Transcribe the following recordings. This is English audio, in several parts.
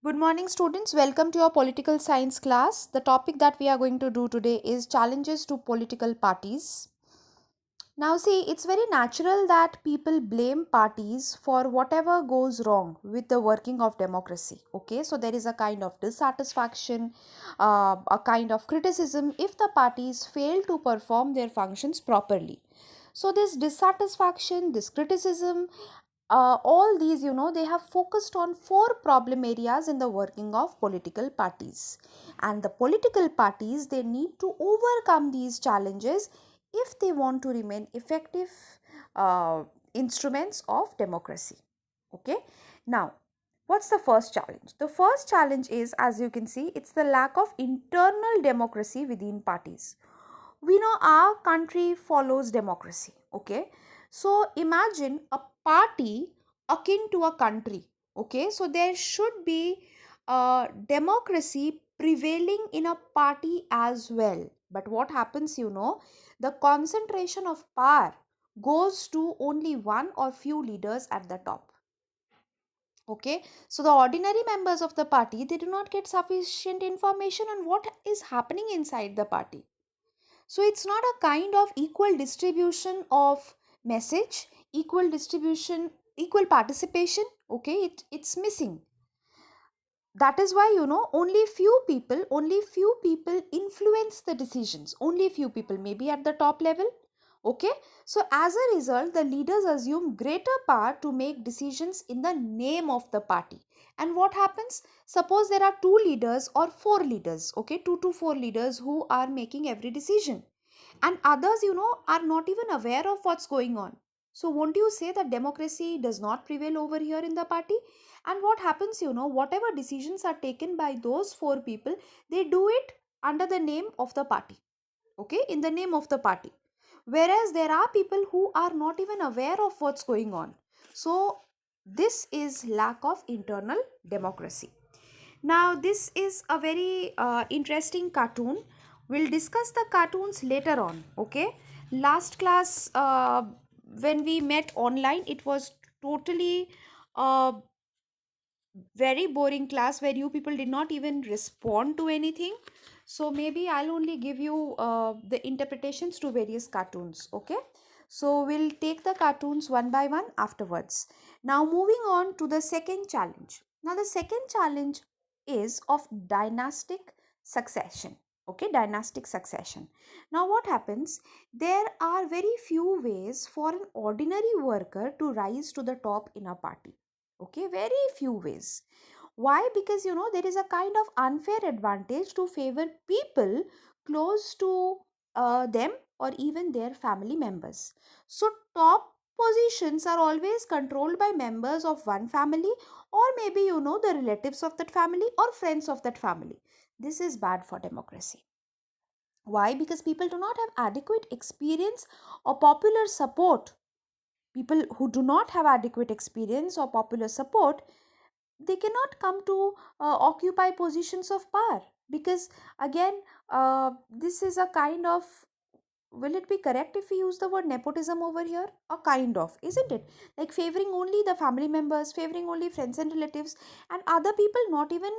Good morning, students. Welcome to your political science class. The topic that we are going to do today is challenges to political parties. Now, see, it's very natural that people blame parties for whatever goes wrong with the working of democracy. Okay, so there is a kind of dissatisfaction, a kind of criticism if the parties fail to perform their functions properly. So, this dissatisfaction, this criticism, all these, they have focused on four problem areas in the working of political parties. And the political parties, they need to overcome these challenges if they want to remain effective uh, instruments of democracy. Okay, now what's the first challenge? The first challenge is, as you can see, it's the lack of internal democracy within parties. We know our country follows democracy. Okay, so imagine a party akin to a country. Okay, so there should be democracy prevailing in a party as well. But what happens, the concentration of power goes to only one or few leaders at the top. Okay, so the ordinary members of the party, they do not get sufficient information on what is happening inside the party. So it's not a kind of equal distribution of message, equal distribution, equal participation. Okay, it's missing. That is why, only few people influence the decisions. Only few people, maybe at the top level. Okay, so as a result, the leaders assume greater power to make decisions in the name of the party. And what happens? Suppose there are two leaders or four leaders, okay, two to four leaders who are making every decision, and others, are not even aware of what's going on. So won't you say that democracy does not prevail over here in the party? And what happens, whatever decisions are taken by those four people, they do it under the name of the party. Okay, in the name of the party, whereas there are people who are not even aware of what's going on. So this is lack of internal democracy. Now, this is a very interesting cartoon. We'll discuss the cartoons later on. Okay. Last class, when we met online, it was totally a very boring class where you people did not even respond to anything. So maybe I'll only give you the interpretations to various cartoons. Okay. So we'll take the cartoons one by one afterwards. Now, moving on to the second challenge. Now, the second challenge is of dynastic succession. Okay, dynastic succession. Now, what happens? There are very few ways for an ordinary worker to rise to the top in a party. Okay, very few ways. Why? Because there is a kind of unfair advantage to favor people close to them or even their family members. So, top positions are always controlled by members of one family, or maybe the relatives of that family or friends of that family. This is bad for democracy. Why? Because people do not have adequate experience or popular support. People who do not have adequate experience or popular support, they cannot come to occupy positions of power. Because again, this is a kind of, will it be correct if we use the word nepotism over here? A kind of, isn't it? Like favoring only the family members, favoring only friends and relatives, and other people not even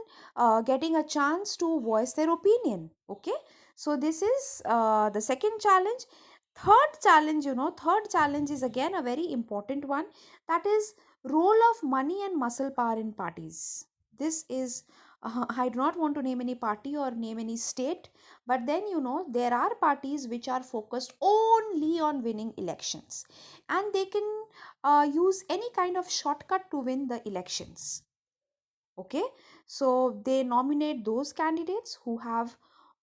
getting a chance to voice their opinion. Okay, so this is the second challenge. Third challenge is again a very important one. That is role of money and muscle power in parties. This is, I do not want to name any party or name any state, but then there are parties which are focused only on winning elections, and they can use any kind of shortcut to win the elections. Okay, so they nominate those candidates who have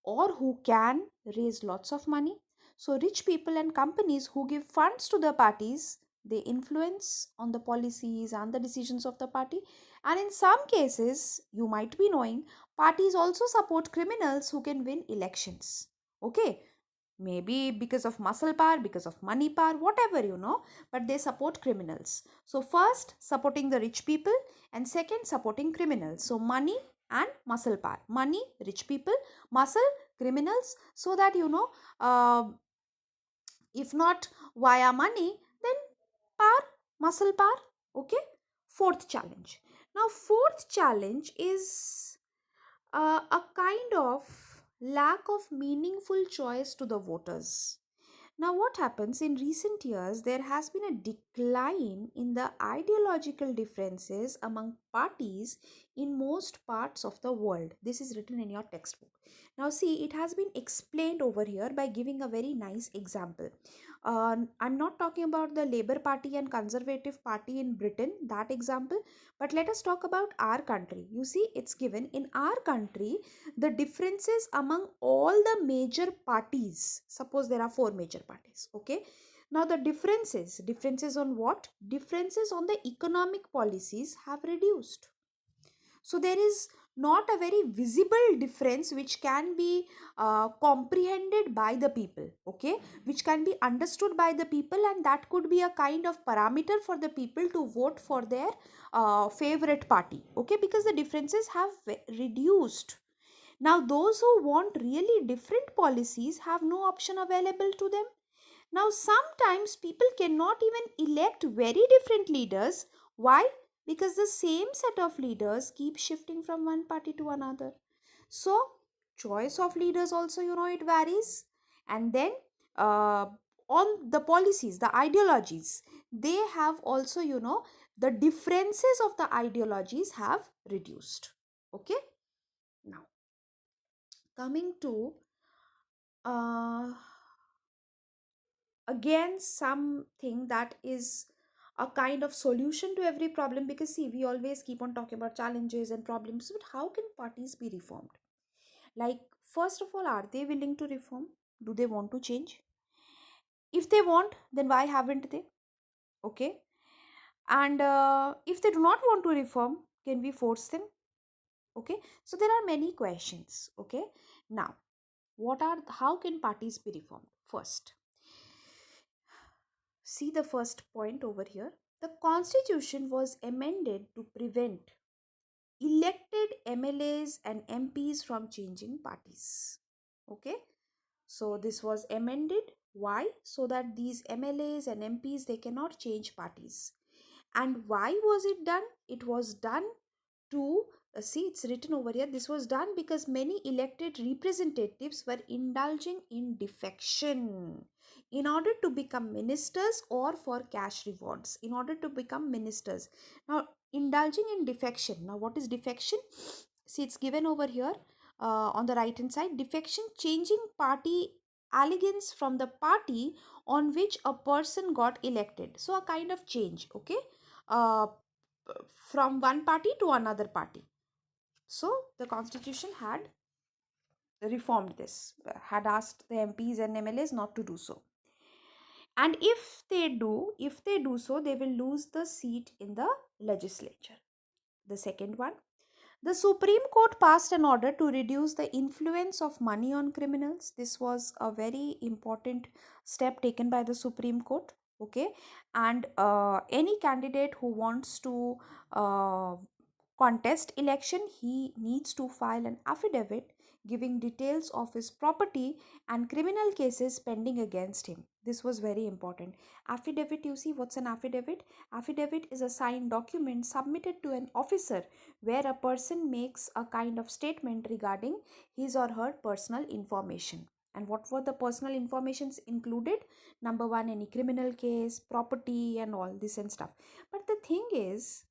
or who can raise lots of money. So rich people and companies who give funds to the parties, they influence on the policies and the decisions of the party. And in some cases, you might be knowing, parties also support criminals who can win elections. Okay, maybe because of muscle power, because of money power, whatever, but they support criminals. So first supporting the rich people, and second supporting criminals. So money and muscle power, money, rich people, muscle, criminals, so that uh, if not via money, then power, muscle power. Okay, fourth challenge. Now, fourth challenge is a kind of lack of meaningful choice to the voters. Now, what happens in recent years, there has been a decline in the ideological differences among parties in most parts of the world. This is written in your textbook. Now, see, it has been explained over here by giving a very nice example. I'm not talking about the Labour Party and Conservative Party in Britain, that example, but let us talk about our country. You see, it's given in our country the differences among all the major parties. Suppose there are four major parties, okay? Now the differences on what? Differences on the economic policies have reduced. So there is not a very visible difference which can be comprehended by the people, okay, which can be understood by the people, and that could be a kind of parameter for the people to vote for their favorite party, okay, because the differences have reduced. Now, those who want really different policies have no option available to them. Now, sometimes people cannot even elect very different leaders. Why? Because the same set of leaders keep shifting from one party to another. So, choice of leaders also, it varies. And then, uh, on the policies, the ideologies, they have also, the differences of the ideologies have reduced. Okay? Now, coming to uh, again something that is a kind of solution to every problem, because see, we always keep on talking about challenges and problems, but how can parties be reformed? Like, first of all, are they willing to reform? Do they want to change? If they want, then why haven't they? Okay. And if they do not want to reform, can we force them? Okay. So there are many questions. Okay. Now, how can parties be reformed? First, see the first point over here. The constitution was amended to prevent elected MLAs and MPs from changing parties. Okay? So this was amended. Why? So that these MLAs and MPs, they cannot change parties. And why was it done? It was done to see, it's written over here, this was done because many elected representatives were indulging in defection in order to become ministers, or for cash rewards in order to become ministers. Now, indulging in defection, now what is defection? See, it's given over here on the right hand side. Defection, changing party allegiance from the party on which a person got elected. So a kind of change, okay, uh, from one party to another party. So the constitution had reformed this, had asked the MPs and MLAs not to do so. And if they do so, they will lose the seat in the legislature. The second one, the Supreme Court passed an order to reduce the influence of money on criminals. This was a very important step taken by the Supreme Court. Okay, and any candidate who wants to uh, contest election, he needs to file an affidavit giving details of his property and criminal cases pending against him. This was very important. Affidavit, you see, what's an affidavit? Affidavit is a signed document submitted to an officer where a person makes a kind of statement regarding his or her personal information. And what were the personal informations included? Number one, any criminal case, property, and all this and stuff. But the thing is,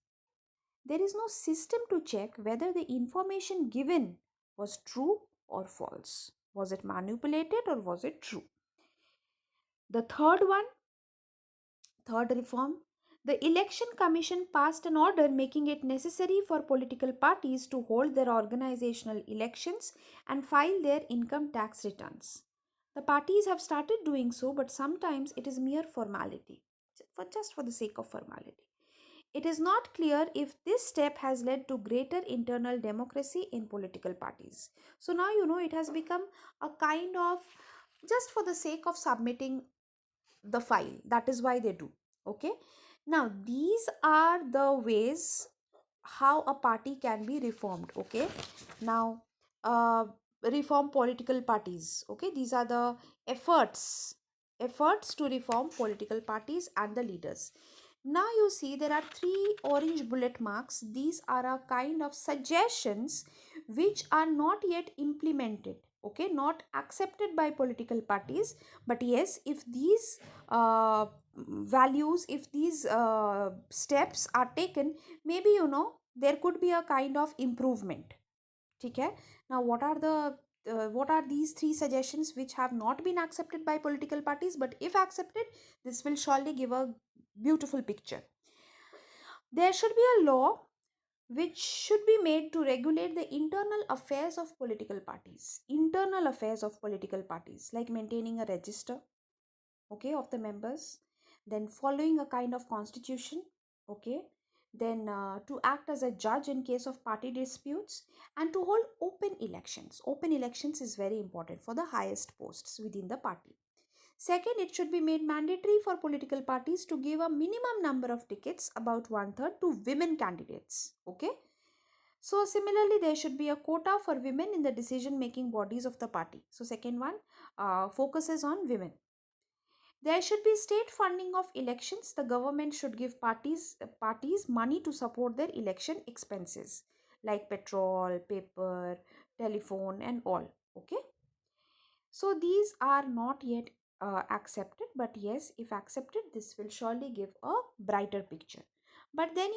there is no system to check whether the information given was true or false. Was it manipulated or was it true? The third reform, the Election Commission passed an order making it necessary for political parties to hold their organizational elections and file their income tax returns. The parties have started doing so, but sometimes it is mere formality, just for the sake of formality. It is not clear if this step has led to greater internal democracy in political parties. So now it has become a kind of just for the sake of submitting the file. That is why they do. Okay. Now, these are the ways how a party can be reformed. Okay. Now, reform political parties. Okay. These are the efforts to reform political parties and the leaders. Now you see there are three orange bullet marks. These are a kind of suggestions which are not yet implemented, okay, not accepted by political parties. But yes, if these values, if these steps are taken, maybe there could be a kind of improvement. Okay. Now what are these three suggestions which have not been accepted by political parties, but if accepted, this will surely give a beautiful picture. There should be a law which should be made to regulate the internal affairs of political parties. Internal affairs of political parties, like maintaining a register, okay, of the members, then following a kind of constitution, okay, then to act as a judge in case of party disputes, and to hold open elections. Open elections is very important for the highest posts within the party. Second, it should be made mandatory for political parties to give a minimum number of tickets, about one third, to women candidates. Okay. So similarly, there should be a quota for women in the decision making bodies of the party. So second one focuses on women. There should be state funding of elections. The government should give parties money to support their election expenses, like petrol, paper, telephone, and all. Okay. So these are not yet accepted, but yes, if accepted, this will surely give a brighter picture. But then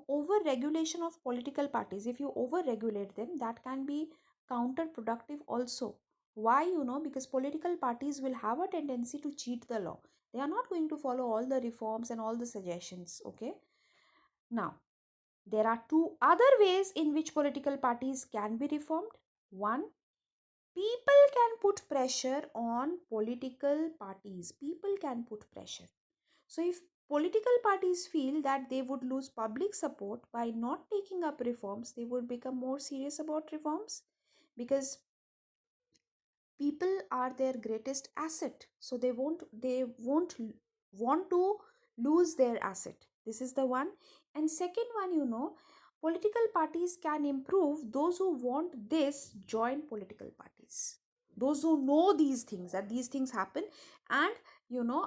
over regulation of political parties, if you over regulate them, that can be counterproductive also. Why? Because political parties will have a tendency to cheat the law. They are not going to follow all the reforms and all the suggestions. Okay. Now, there are two other ways in which political parties can be reformed. One, people can put pressure on political parties. People can put pressure. So if political parties feel that they would lose public support by not taking up reforms, they would become more serious about reforms, because people are their greatest asset, so they won't want to lose their asset. This is the one. And second one, political parties can improve. Those who want this join political parties. Those who know these things, that these things happen, and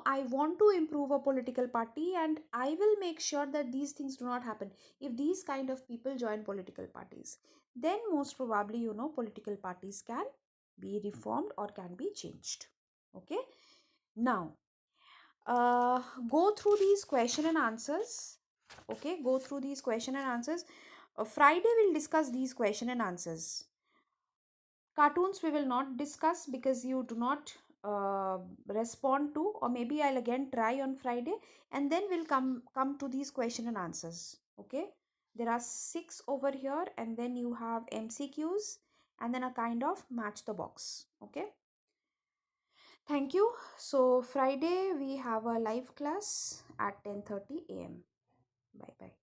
I want to improve a political party, and I will make sure that these things do not happen. If these kind of people join political parties, then most probably political parties can be reformed or can be changed. Okay. Now go through these question and answers. Okay, go through these question and answers. Friday we'll discuss these question and answers. Cartoons we will not discuss because you do not respond to, or maybe I'll again try on Friday, and then we'll come to these question and answers. Okay, there are 6 over here, and then you have MCQs, and then a kind of match the box. Okay. Thank you. So Friday we have a live class at 10:30 a.m. Bye bye.